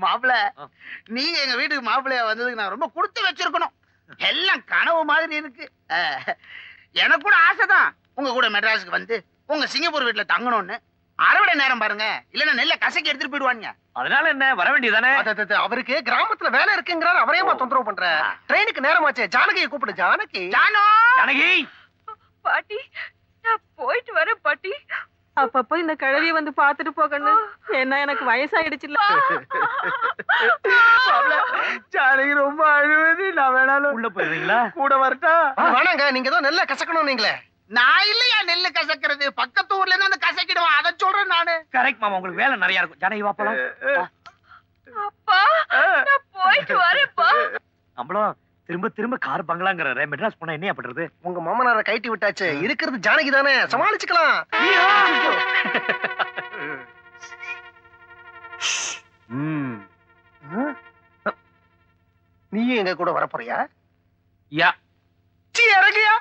மாப்பிள்ள நீங்க எங்க வீட்டுக்கு மாப்பிள்ளையா வந்ததுக்கு நான் ரொம்ப கொடுத்து வச்சிருக்கணும். எல்லாம் கனவு மாதிரி இருக்கு. எனக்கு கூட ஆசைதான் உங்க கூட மெட்ராஸுக்கு வந்து உங்க சிங்கப்பூர் வீட்டுல தங்கணும்னு. அறுவடை நேரம் பாருங்க, இல்லன்னா நெல்ல கசக்கி எடுத்துட்டு போயிடுவாங்க. அதனால என்ன, வர வேண்டியதானே? அவருக்கு கிராமத்துல வேலை இருக்குங்கிறாரு, அவரையமா தொந்தரவு பண்ற? ட்ரெயினுக்கு நேரமாச்சே, ஜானகியை கூப்பிடு. ஜானகி, ஜானகி. பாட்டி, நான் போயிட்டு வரேன் பாட்டி. அப்பப்போ இந்த கழுவிய வந்து பாத்துட்டு போகணும். ஏன்னா எனக்கு வயசாயிடுச்சுல்ல. ஜானகி ரொம்ப அழுவது. நான் வேணாலும் உள்ள போயிருவீங்களா? கூட வரட்டா? வேணாங்க, நீங்க ஏதோ நெல்ல கசக்கணும். நீங்களே நான் இல்லையா நெல்லு கசக்கிறது, பக்கத்து ஊர்ல இருந்து வந்து கசக்கிடுவான். அதை சொல்றேன் நானு. கரெக்ட் மாமா, உங்களுக்கு வேலை நிறைய இருக்கும். ஜானகி வா போலாம். அப்பா, நான் போயிட்டு வரேன்ப்பா. நம்மளும் திரும்ப திரும்ப கார் பங்களாங்கற மெட்ராஸ் போனா என்ன பண்றது? உங்க மாமனார கைட்டி விட்டாச்சு, இருக்கிறது ஜானகி தானே, சமாளிச்சுக்கலாம். நீயும் எங்க கூட வர போறியா? யா சீ, இறங்கியா?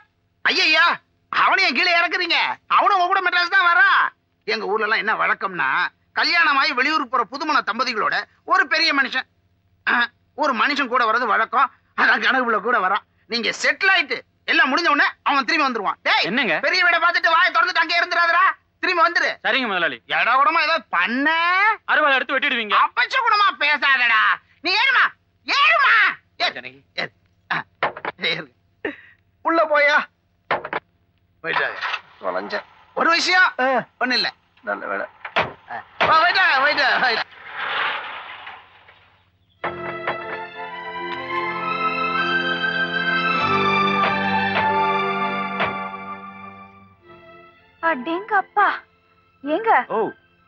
ஐயா, அவனையும் கீழே இறக்குறீங்க. அவனும் உங்க கூட மெட்ராஸ் தான் வரான். எங்க ஊர்ல எல்லாம் என்ன வழக்கம்னா, கல்யாணமாயி வெளியூருக்கு போற புதுமண தம்பதிகளோட ஒரு பெரிய மனுஷன் ஒரு மனுஷன் கூட வர்றது வழக்கம். அதான் கணக்குல கூட வரான். நீங்க செட்டில் ஆயிட்டு எல்லாம் முடிஞ்ச உடனே அவன் திரும்பி வந்துருவான். டேய், என்னங்க பெரிய வீட பார்த்துட்டு வாயை திறந்துட்டு அங்கே இருந்துடாதடா, திரும்பி வந்துரு. சரிங்க முதலாளி. எடா கூடமா ஏதாவது பண்ண அறுவாள் எடுத்து வெட்டிடுவீங்க. அப்பச்ச கூடமா பேசாதடா. நீ ஏறுமா ஏறுமா. உள்ள போயா. ஒரு விஷயம் ஒண்ணு இல்ல. நல்ல வேலை. அடேங்க அப்பா, ஏங்க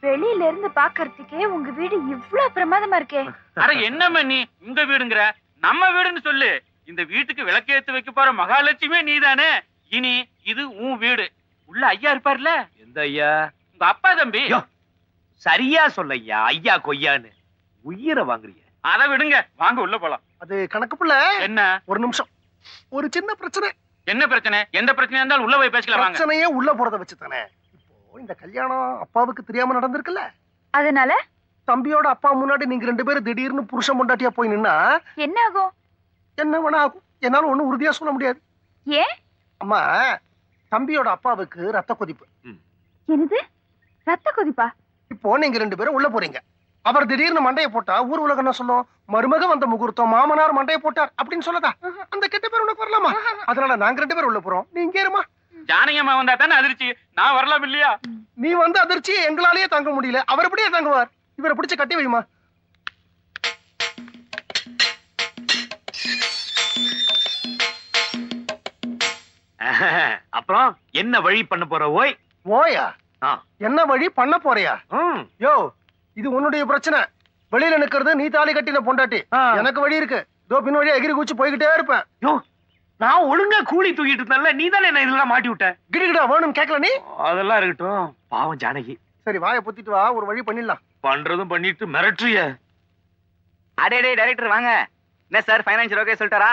வெளியில இருந்து பாக்குறதுக்கே உங்க வீடு இவ்வளவு பிரமாதமா இருக்கே. அட என்னம்மா நீ உங்க வீடுங்கற, நம்ம வீடுன்னு சொல்லு. இந்த வீட்டுக்கு விளக்கேத்து வைக்க போற மகாலட்சுமி நீதானே. இனி இது உன் வீடு. உள்ள ஐயா இருப்பார்ல. எந்த ஐயா? உங்க அப்பா தம்பி. சரியா சொல்லையா, ஐயா கொய்யான்னு உயிரை வாங்குறீங்க. அதை விடுங்க, வாங்க உள்ள போலாம். அது கணக்கு புள்ள. என்ன? ஒரு நிமிஷம், ஒரு சின்ன பிரச்சனை. என்ன பிரச்சனை? எந்த பிரச்சனையா இருந்தாலும் உள்ள போய் பேசலாம். வாங்க. பிரச்சனையே உள்ள போறத வச்சு தானே. இப்போ இந்த கல்யாணம் அப்பாவுக்கு தெரியாம நடந்திருக்குல்ல, அதனால தம்பியோட அப்பா முன்னாடி நீங்க ரெண்டு பேரும் திடீர்னு புருஷன் பொண்டாட்டியா போய் நின்னா என்ன ஆகும்? என்ன வேணா ஆகும். என்னால ஒண்ணும் உறுதியா சொல்ல முடியாது. ஏன்? அம்மா, தம்பியோட அப்பாவுக்கு ரத்த கொதிப்பு. என்னது ரத்த கொதிப்பா? இப்போ நீங்க ரெண்டு பேரும் உள்ள போறீங்க. அவர் திடீர்னு மண்டையை போட்டா ஊர் உலகம் என்ன சொல்லும்? மருமக வந்த முகூர்த்தம், மாமனார் மண்டையை போட்டார் அப்படின்னு சொல்லதா? அந்த கெட்ட பேர் உனக்கு வரலாமா? அதனால நாங்க ரெண்டு பேரும் உள்ள போறோம், நீ இங்க இருமா. ஜானகியம்மா வந்தா தானே அதிர்ச்சி, நான் வரலாம் இல்லையா? நீ வந்து அதிர்ச்சி எங்களாலேயே தாங்க முடியல, அவர் எப்படியே தாங்குவார்? இவரை பிடிச்சு கட்டி வைமா. அப்புறம் என்ன வழி பண்ண போற? ஓயா? என்ன வழி பண்ண போறியா? யோ, இது உன்னுடைய பிரச்சனை. வெளியில நிக்கிறது நீ தாலி கட்டின பொண்டாட்டி. எனக்கு வழி இருக்கு. இதோ பின் வழியா எகிரி குச்சி போய்கிட்டே இருப்பேன். யோ, நான் ஒழுங்கா கூலி தூக்கிட்டு இருந்தேன்ல, நீ தானே என்ன இதெல்லாம் மாட்டி விட்ட. கிடுகிடா வேணும் கேட்கல நீ? அதெல்லாம் இருக்கட்டும், பாவம் ஜானகி. சரி, வாயை பொத்திட்டு வா, ஒரு வழி பண்ணிடலாம். பண்றதும் பண்ணிட்டு மிரட்டுறிய. அடே டைரக்டர் வாங்க. என்ன சார், ஃபைனான்சியர் ஓகே சொல்லிட்டாரா?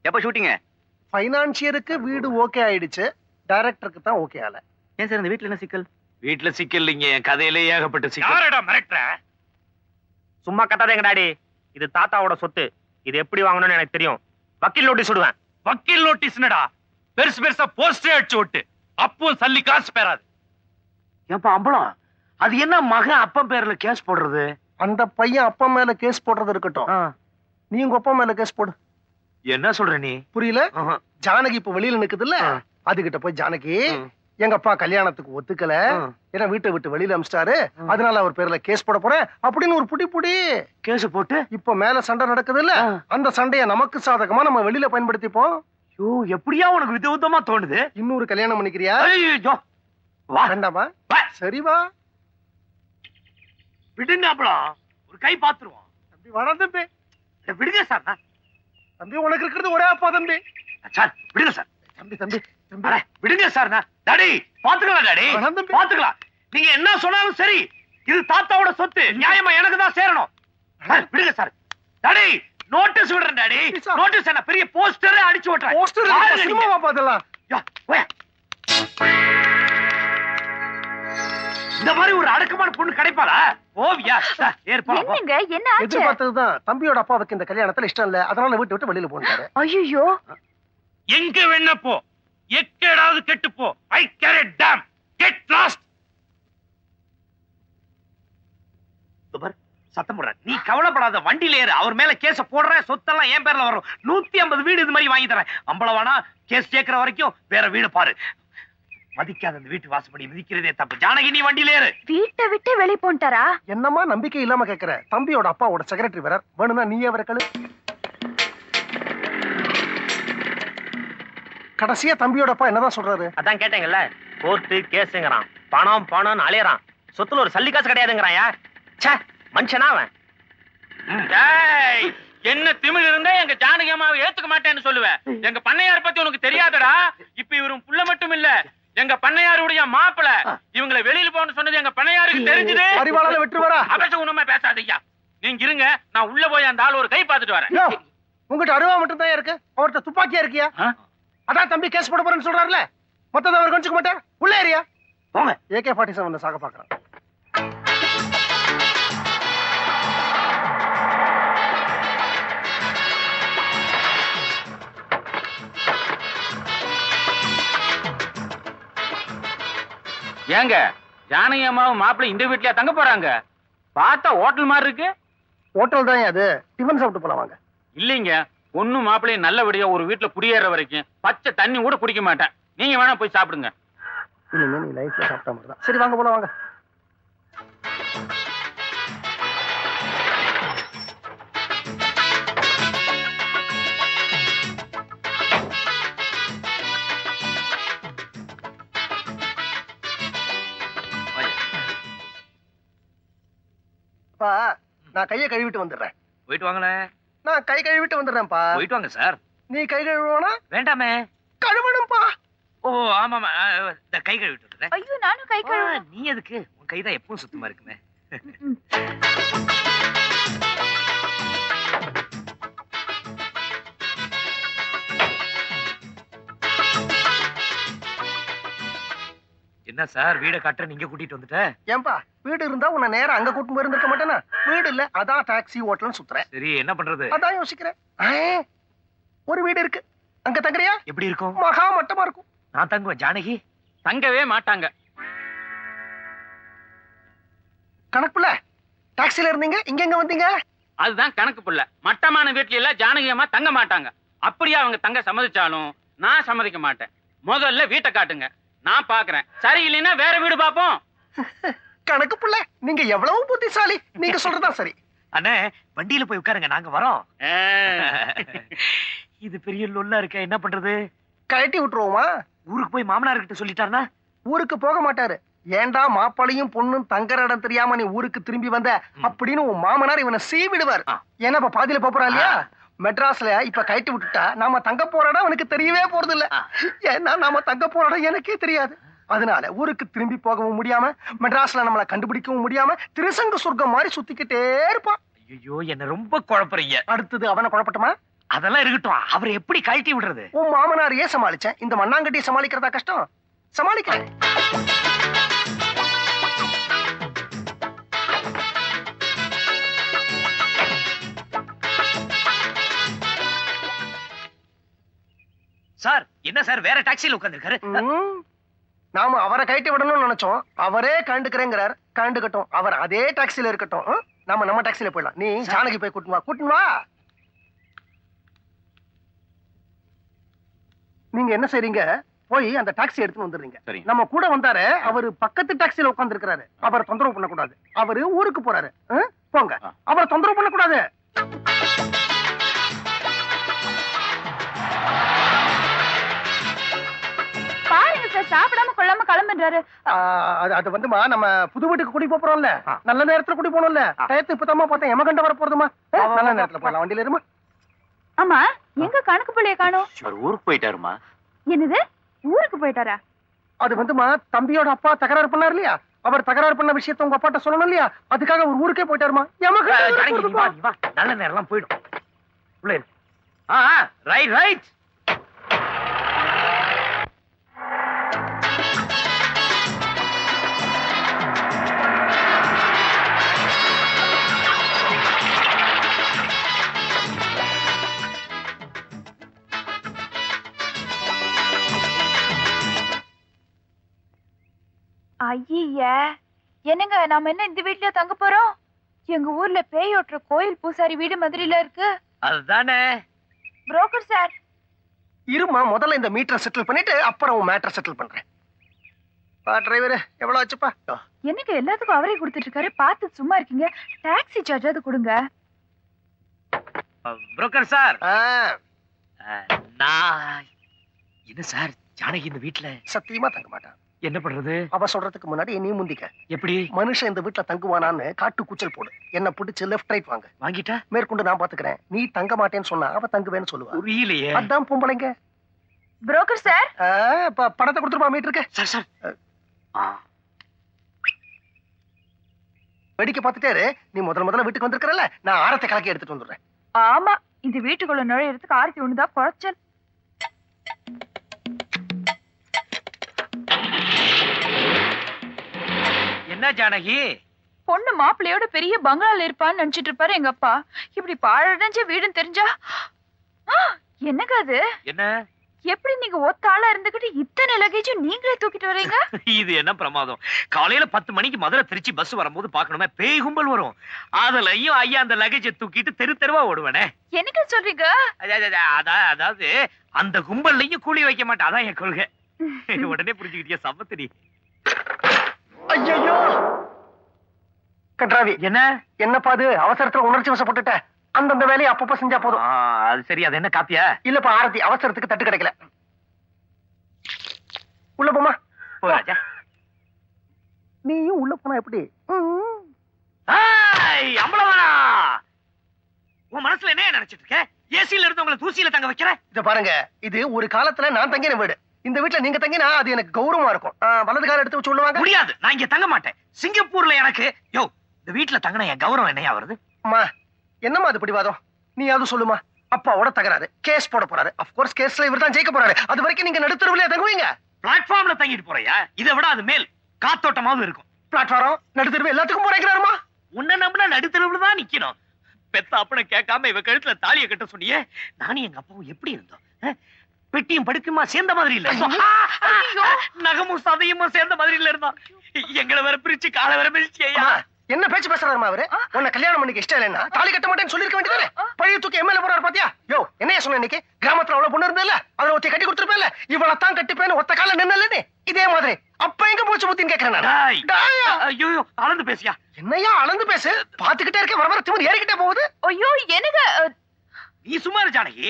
எப்ப ஷூட்டிங்? ஃபைனான்சியருக்கு வீடு ஓகே ஆயிடுச்சு, டைரக்டருக்கு தான் ஓகே ஆல. ஏன் சார் இந்த வீட்ல என்ன சிக்கல்? வீட்டுல சிக்கல் இல்லைங்க, என் கதையிலே ஏகப்பட்ட சிக்கல். யாரடா மிரட்டுற? சும்மா கத்தாதேங்க டாடி, இது தாத்தாவோட சொத்து. இது எப்படி வாங்கணும்னு எனக்கு தெரியும். வக்கீல் நோட்டீஸ் விடுவேன். வக்கீல் நோட்டீஸ்னடா? பெருசு பெருசா போஸ்டே அடிச்சு விட்டு அப்பவும் சல்லி காசு பெறாது. ஏப்பா அம்பளம், அது என்ன மகன் அப்பன் பேர்ல கேஸ் போடுறது? அந்த பையன் அப்பா மேல கேஸ் போடுறது இருக்கட்டும், நீ உங்க அப்பா மேல கேஸ் போடு. என்ன சொல்ற நீ? புரியல? ஜானகி இப்ப வெளியில நிக்குது இல்ல, அதுகிட்ட போய் ஜானகி, எங்க அப்பா கல்யாணத்துக்கு ஒத்துக்கல, ஏன்னா வீட்டை விட்டு வெளியில அமிச்சிட்டாரு, அதனால அவர் பேர்ல கேஸ் போட போறேன் அப்படின்னு ஒரு புடி கேஸ் போட்டு இப்ப மேல சண்டை நடக்குது இல்ல, அந்த சண்டைய நமக்கு சாதகமா நம்ம வெளியில பயன்படுத்திப்போம். ஐயோ, எப்படியா உனக்கு விதவிதமா தோணுது? இன்னொரு கல்யாணம் பண்ணிக்கிறியா? வா. வேண்டாமா? சரி வா. விடுங்க அப்பளம், ஒரு கை பாத்துருவோம். தம்பி வர தம்பி. விடுங்க சார். தம்பி உனக்கு இருக்கிறது ஒரே அப்பா தம்பி. சார் விடுங்க சார். தம்பி தம்பி விடுங்க சார். டாடி பாத்துக்கலாம், டாடி பாத்துக்கலாம். நீங்க என்ன சொன்னாலும் சரி, இது தாத்தாவோட சொத்து, நியாயமா எனக்கு தான் சேரணும். விடுங்க சார். டாடி நோட்டீஸ் விடுறேன் டாடி. நோட்டீஸ் என்ன பெரிய போஸ்டரே அடிச்சு ஓட்டுறேன். போஸ்டர் சினிமாவா பாத்தலாம். இந்த மாதிரி ஒரு அடக்கமான பொண்ணு கிடைப்பாளா? ஓவியா ஏற்பா. என்னங்க என்ன ஆச்சு? எதிர்பார்த்ததுதான். தம்பியோட அப்பாவுக்கு இந்த கல்யாணத்துல இஷ்டம் இல்ல, அதனால வீட்டு விட்டு வெளியில போனாரு. ஐயோ, எங்க வேணா போ, எக்கேடாவது கெட்டு போ. I care it damn. Get lost. சத்தம் போடுற. நீ கவலைப்படாத, வண்டியில ஏறு. அவர் மேல கேஸ போடுற, சொத்தெல்லாம் என் பேர்ல வரும். 150 வீடு இது மாதிரி வாங்கி தரேன். அம்பளவானா கேஸ் கேட்கிற வரைக்கும் வேற வீடு பாரு. மதிக்காத அந்த வீட்டு வாசப்படி மிதிக்கிறதே தப்பு. ஜானகி நீ வண்டியில ஏறு. வீட்டை விட்டு வெளிய போன்ட்டாரா? என்னமா நம்பிக்கை இல்லாம கேக்குற? தம்பியோட அப்பாவோட செக்ரட்டரி வேற, வேணும்னா நீயே வர கழு. கடைசியா தம்பியோட அப்பா என்னதான் சொல்றாரு? அதான் கேட்டேங்கல்ல, கோர்ட்டு கேஸுங்கிறான், பணம் பணம்னு அலையறான், சொத்துல ஒரு சல்லி காசு கிடையாதுங்கிறாயா? ச்சே, மனுஷனா அவன்? டேய், என்ன திமிர் இருந்தா எங்க ஜானகி அம்மாவை ஏத்துக்க மாட்டேன்னு சொல்லுவேன். எங்க பண்ணையார் பத்தி உனக்கு தெரியாதடா. இப்ப இவரும் புள்ள மட்டும் இல்ல, எங்க பண்ணையாருடைய மாப்பிள. இவங்களை வெளியில போன்னு சொன்னது எங்க பண்ணையாருக்கு தெரிஞ்சது. அறிவாளால வெற்றி வரா. அபச உண்மை பேசாதய்யா. நீங்க இருங்க, நான் உள்ள போய் அந்த ஆள் ஒரு கை பார்த்துட்டு வரேன். உங்ககிட்ட அருவா மட்டும் தான் இருக்கு, அவர்கிட்ட துப்பாக்கியா இருக்கியா? அதான் தம்பி கேஸ் போட போறேன்னு சொல்றாருல, மொத்தத்தை அவர் கொஞ்சிக்க மாட்டார். உள்ள ஏரியா போங்க. AK-47 சாக பாக்குறான். ஏங்க, ஜானகி அம்மாவும் மாப்பிள்ளை இந்த வீட்லயா தங்க போறாங்க? பார்த்தா ஹோட்டல் மாதிரி இருக்கு. ஹோட்டல் தான் அது, டிஃபன் சாப்பிட்டு போலாம் வாங்க. இல்லைங்க, பொண்ணும் மாப்பிள்ளையும் நல்லபடியா ஒரு வீட்டுல குடியேற வரைக்கும் பச்சை தண்ணி கூட குடிக்க மாட்டேன். நீங்க வேணா போய் சாப்பிடுங்க. இனிமே நீ லைஃப்ல சாப்பிட்ட மாதிரி தான். சரி வாங்க போலாம் வாங்க. நான் கையை கழுவிட்டு வந்துடுறேன். போயிட்டு வாங்களே. நான் கை கழுவிட்டு வந்துடுறேன்ப்பா. போயிட்டு வாங்க சார். நீ கை கழுவனா? வேண்டாமே. கழுவணும்பா. ஓ ஆமாமா, இந்த கை கழுவிட்டு வந்துடுறேன். ஐயோ, நானும் கை கழுவ. நீ எதுக்கு? உன் கை தான் எப்பவும் சுத்தமா இருக்குமே. என்ன சார், வீட கட்டுற நீங்க கூட்டிட்டு வந்துட்ட? ஏன்பா, வீடு இருந்தா உன்னை நேரம் அங்க கூட்டு போயிருந்திருக்க மாட்டேனா? வீடு இல்ல, அதான் டாக்ஸி ஹோட்டல்னு சுத்துறேன். சரி, என்ன பண்றது? அதான் யோசிக்கிறேன். ஒரு வீடு இருக்கு, அங்க தங்குறியா? எப்படி இருக்கும்? மகா மட்டமா இருக்கும். நான் தங்குவேன். ஜானகி தங்கவே மாட்டாங்க. கணக்குல டாக்ஸில இருந்தீங்க, இங்க எங்க வந்தீங்க? அதுதான் கணக்கு புள்ள. மட்டமான வீட்டுல எல்லாம் ஜானகி அம்மா தங்க மாட்டாங்க. அப்படியே அவங்க தங்க சம்மதிச்சாலும் நான் சம்மதிக்க மாட்டேன். முதல்ல வீட்டை காட்டுங்க, நான் பாக்குறேன். சரி இல்லைன்னா வேற வீடு பாப்போம். கணக்கு புள்ள, நீங்க எவ்வளவு புத்திசாலி. நீங்க சொல்றதா சரி. அண்ணே, வண்டியில போய் உட்காருங்க, நாங்க வரோம். இது பெரிய லொல்லா இருக்க, என்ன பண்றது? கழட்டி விட்டுருவோமா? ஊருக்கு போய் மாமனார் கிட்ட சொல்லிட்டாருன்னா? ஊருக்கு போக மாட்டாரு. ஏண்டா மாப்பாளையும் பொண்ணும் தங்குற இடம் தெரியாம நீ ஊருக்கு திரும்பி வந்த அப்படின்னு உன் மாமனார் இவனை சீவிடுவார். ஏன்னா இப்ப பாதியில போறா இல்லையா? மெட்ராஸ்ல இப்ப கழட்டி விட்டுட்டா நாம தங்க போற இடம் அவனுக்கு தெரியவே போறது இல்ல. ஏன்னா நாம தங்க போற இடம் எனக்கே தெரியாது. அதனால ஊருக்கு திரும்பி போகவும் முடியாம, மெட்ராஸ்ல நம்மள கண்டுபிடிக்கவும் முடியாம திருசங்க சொர்க்கம் மாதிரி சுத்திக்கிட்டே இருப்பான். ஐயோ, என்ன ரொம்ப குழப்பறீங்க. அடுத்தது அவனை குழப்பட்டுமா? அதெல்லாம் இருக்கட்டும், அவரை எப்படி கழட்டி விடுறது? உன் மாமனாரையே சமாளிச்சேன், இந்த மண்ணாங்கட்டியை சமாளிக்கிறதா கஷ்டம். சமாளிக்கிறேன். சார், என்ன சார் வேற டாக்ஸில உட்கார்ந்திருக்காரு? நாம அவரை கழட்டி விடணும்னு நினைச்சோம், அவரே கண்டுக்கிறேங்கிறார். கண்டுகட்டும், அவர் அதே டாக்ஸில இருக்கட்டும். நம்ம டாக்ஸில போயிடலாம். நீ ஜானகி போய் கூட்டின்னு வா. நீங்க என்ன செய்றீங்க? போய் அந்த டாக்ஸி எடுத்துன்னு வந்துடுறீங்க. நம்ம கூட வந்தாரு, அவரு பக்கத்து டாக்ஸில உட்கார்ந்து இருக்காரு. அவரை தொந்தரவு பண்ணக்கூடாது. அவரு ஊருக்கு போறாரு. போங்க, அவரை தொந்தரவு பண்ணக்கூடாது. பாருங்க சார், சாப்பிடாம கொள்ளாம கிளம்புறாரு. அது வந்துமா, நம்ம புது வீட்டுக்கு குடி போறோம்ல, நல்ல நேரத்துல குடி போனோம்ல. டயத்து இப்பதாமா பார்த்தேன், எமகண்ட வர போறதுமா. நல்ல நேரத்துல போலாம், வண்டியில இருமா. ஆமா, எங்க கணக்கு பிள்ளைய காணோம்? அவர் ஊருக்கு போயிட்டாருமா. என்னது, ஊருக்கு போயிட்டாரா? அது வந்துமா, தம்பியோட அப்பா தகராறு பண்ணாரு இல்லையா, அவர் தகராறு பண்ண விஷயத்த உங்க அப்பாட்ட சொல்லணும் இல்லையா, அதுக்காக ஒரு ஊருக்கே போயிட்டாருமா. நல்ல நேரம் போயிடும். Right right. ஐய, என்னங்க நாம என்ன இந்த வீட்லயே தங்க போறோம்? எங்க ஊர்ல பேய் ஓட்டுற கோயில் பூசாரி வீடு மதுரையில இருக்கு. அதுதானே. புரோக்கர் சார், இருமா, முதல்ல இந்த மீட்டரை செட்டில் பண்ணிட்டு அப்புறம் உன் மேட்டரை செட்டில் பண்றேன். டிரைவர் எவ்வளவு ஆச்சுப்பா? என்னங்க எல்லாத்துக்கும் அவரே கொடுத்துட்டு இருக்காரு, பார்த்து சும்மா இருக்கீங்க. டாக்ஸி சார்ஜாவது கொடுங்க. புரோக்கர் சார், ஆ, நான் என்ன சார், ஜானகி இந்த வீட்ல சத்தியமா தங்க மாட்டான். என்ன பண்றது? அவ சொல்றதுக்கு முன்னாடி நீ முந்திக்க. எப்படி? மனுஷன் இந்த வீட்டுல தங்குவானான்னு காட்டு கூச்சல் போடு. என்ன பிடிச்சு லெஃப்ட் ரைட் வாங்க. வாங்கிட்டா மேற்கொண்டு நான் பாத்துக்கிறேன். நீ தங்க மாட்டேன்னு சொன்னா அவ தங்குவேன்னு சொல்லுவா. புரியலையே. அதான் பொம்பளைங்க. புரோக்கர் சார், இப்ப பணத்தை கொடுத்துருப்பா மீட்டருக்கு. சார் சார், வெடிக்க பார்த்துட்டே இரு. நீ முதல்ல வீட்டுக்கு வந்திருக்கறல, நான் ஆரத்தை கலக்கி எடுத்துட்டு வந்துடுறேன். ஆமா, இந்த வீட்டுக்குள்ள நுழையறதுக்கு ஆர்த்தி ஒண்ணுதான் குறைச்சல். என்ன ஜானகி? பொண்ணு மாப்பிள்ளையோட பெரிய பங்களால இருப்பான்னு நினைச்சிட்டு இருப்பாரு எங்க அப்பா. இப்படி பாழடைஞ்ச வீடுன்னு தெரிஞ்சா என்னங்க அது? என்ன எப்படி நீங்க ஒத்த ஆளா இருந்துகிட்டு இத்தனை லக்கேஜும் நீங்களே தூக்கிட்டு வரீங்க? இது என்ன பிரமாதம்? காலையில 10 மணிக்கு மதுரை திருச்சி பஸ் வரும்போது பாக்கணுமே, பேய் கும்பல் வரும். அதுலயும் ஐயா அந்த லக்கேஜை தூக்கிட்டு தெரு தெருவா ஓடுவானே. என்னங்க சொல்றீங்க? அதாவது அந்த கும்பல்லையும் கூலி வைக்க மாட்டேன், அதான் என் கொள்கை. உடனே புரிஞ்சுக்கிட்டியா சமத்துடி? ஐயோ கட்ராவி, என்ன என்னப்பா அது? அவசரத்துல உணர்ச்சி வசப்பட்டுட்ட. அந்தந்த வேலையை அப்பப்ப செஞ்சா போதும். அது சரி. அது என்ன காப்பியா? இல்லப்பா ஆரத்தி, அவசரத்துக்கு தட்டு கிடைக்கல. உள்ள போமா. ராஜா, நீயும் உள்ள போனா எப்படி? அம்பளவானா, உன் மனசுல என்ன நினைச்சிட்டு இருக்க? ஏசில இருந்து உங்களை தூசியில தங்க வைக்கிற? இத பாருங்க, இது ஒரு காலத்துல நான் தங்கின வீடு. இந்த வீட்டுல நீங்க தங்கினா அது எனக்கு கௌரவமா இருக்கும். வலது கால எடுத்து வச்சு சொல்லுவாங்க. முடியாது, நான் இங்க தங்க மாட்டேன். சிங்கப்பூர்ல எனக்கு இந்த வீட்டுல தங்கின என் கௌரவம் என்னையா வருது? அம்மா, என்னம்மா அது பிடிவாதம்? நீ அது சொல்லுமா. அப்பாவோட தகராறு, கேஸ் போட போறாரு. அப்கோர்ஸ் கேஸ்ல இவர் தான் ஜெயிக்க போறாரு. அது வரைக்கும் நீங்க நடுத்தருவிலே தங்குவீங்க. பிளாட்ஃபார்ம்ல தங்கிட்டு போறியா? இதை விட அது மேல் காத்தோட்டமாவும் இருக்கும். பிளாட்ஃபார்ம் நடுத்தருவு எல்லாத்துக்கும் போறேங்கிறாருமா. உன்னை நம்பினா நடுத்தருவுல தான் நிக்கணும். பெத்த அப்பனை கேட்காம இவ கழுத்துல தாலியை கட்ட சொன்னியே. நானும் எங்க அப்பாவும் எப்படி இருந்தோம்? பெட்டியும் படுக்குமா சேர்ந்த மாதிரி இல்ல, நகமும் சதையுமா சேர்ந்த மாதிரி இல்ல இருந்தோம். எங்களை வேற பிரிச்சு காலை வேற பிரிச்சியா? என்ன பேச்சு பேசுறாருமா அவரு? உன்னை கல்யாணம் பண்ணிக்க இஷ்டம் இல்லைன்னா தாலி கட்ட மாட்டேன்னு சொல்லிருக்க வேண்டியதானே? பழைய தூக்கி எம்எல்ஏ போறாரு பாத்தியா? யோ, என்னையா சொன்ன இன்னைக்கு? கிராமத்துல அவ்வளவு பொண்ணு இருந்தல, அதுல ஒத்தி கட்டி கொடுத்துருப்பேன்ல, இவ்வளவுதான் கட்டிப்பேன்னு ஒத்த கால நின்னலே. இதே மாதிரி அப்ப எங்க போச்சு புத்தின்னு கேக்குறேன். ஐயோ, அளந்து பேசியா? என்னையா அளந்து பேசு? பாத்துக்கிட்டே இருக்க, வர வர திமிர் ஏறிக்கிட்டே போகுது. ஐயோ, எனக்கு நீ சும்மா இரு ஜானகி.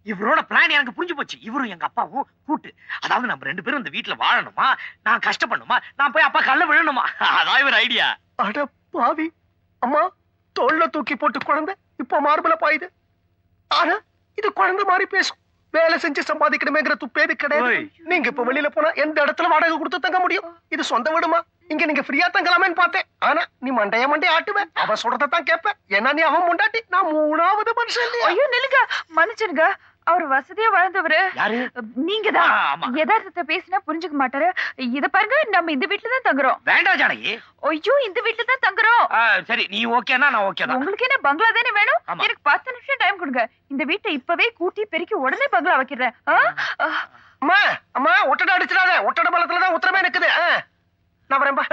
இவரோட பிளான் எனக்கு புரிஞ்சு போச்சு. இவரும் எங்க அப்பாவும் கூட்டு. அதாவது நம்ம 2 பேரும் இந்த வீட்டுல வாழணுமா, நான் கஷ்டப்படணுமா, நான் போய் அப்பா கல்ல விழணுமா, அதான் இவர் ஐடியா. அட பாவி, அம்மா தோல்ல தூக்கி போட்டு குழந்தை இப்ப மார்பல பாயுது. ஆனா இது குழந்தை மாதிரி பேசும். வேலை செஞ்சு சம்பாதிக்கணுமேங்கிற துப்பேது கிடையாது. நீங்க இப்ப வெளியில போனா எந்த இடத்துல வாடகை கொடுத்து தங்க முடியும்? இது சொந்த வீடுமா? இங்க நீங்க ஃப்ரீயா தங்கலாமேன்னு பார்த்தேன். ஆனா நீ மண்டைய ஆட்டுவ, அவ சொல்றதான் கேட்ப. ஏன்னா நீ அவன் முண்டாட்டி, நான் 3வது மனுஷன் இல்லையா? ஐயோ நிலுங்க, மன்னிச்சிருங்க. அவர் வசதியா வாழ்ந்தவரு. யாரு? நீங்கதான். யதார்த்தத்தை பேசினா புரிஞ்சுக்க மாட்டாரு. இத பாருங்க, நம்ம இந்த வீட்டுல தான் தங்குறோம். வேண்டாம் ஜானகி. ஐயோ, இந்த வீட்டுல தான் தங்குறோம். சரி, நீ ஓகேனா நான் ஓகே தான். உங்களுக்கு என்ன பங்களா தானே வேணும்? எனக்கு 10 நிமிஷம் டைம் கொடுங்க. இந்த வீட்டை இப்பவே கூட்டி பெருக்கி உடனே பங்களா வைக்கிறேன். அம்மா அம்மா, ஒட்டடை அடிச்சிடாத. ஒட்டடை பலத்துலதான் உத்தரமே நிக்குது. நான் வரேன்பா.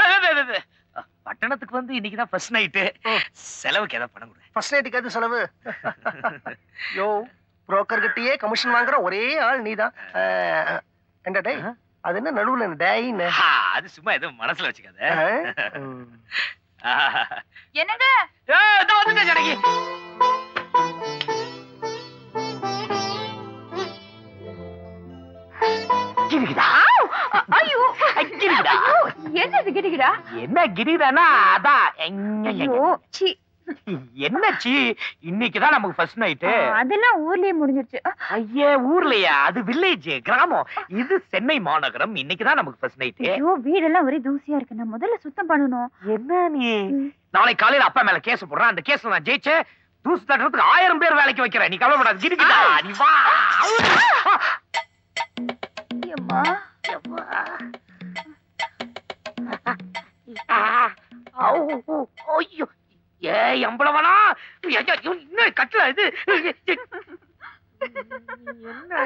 பட்டணத்துக்கு வந்து இன்னைக்குதான் ஃபர்ஸ்ட் நைட்டு. செலவுக்கு ஏதாவது பணம் கொடு. ஃபர்ஸ்ட் நைட்டுக்கு அது செலவு? யோ, புரோக்கர் கிட்டயே கமிஷன் வாங்குற ஒரே ஆள் நீதான். என்ன டேய், அது என்ன நடுவுல டேய்னு? அது சும்மா ஏதோ மனசுல வச்சுக்காத. என்னங்க? வந்துங்க ஜானகி. ஐயோ, என்னது கிடுகிடா? என்ன கிடுகிடானா அதான். என்னாச்சு? இன்னைக்குதான் நமக்கு ஃபர்ஸ்ட் நைட்டு. அதெல்லாம் ஊர்லயே முடிஞ்சிருச்சு. ஐயே, ஊர்லயா? அது வில்லேஜ், கிராமம். இது சென்னை மாநகரம். இன்னைக்குதான் நமக்கு ஃபர்ஸ்ட் நைட்டு. ஐயோ, வீடெல்லாம் ஒரே தூசியா இருக்கு. நான் முதல்ல சுத்தம் பண்ணணும். என்ன நீ? நாளைக்கு காலையில அப்பா மேல கேஸ் போடுறேன். அந்த கேஸ்ல நான் ஜெயிச்சு தூசு தட்டுறதுக்கு 1000 பேர் வேலைக்கு வைக்கிறேன். நீ கவலைப்படாத. கிடுகிடா, நீ வா. அம்மா, ஐயோ, ஏய் அம்பளவனா, இன்னும் கட்டல இது. என்ன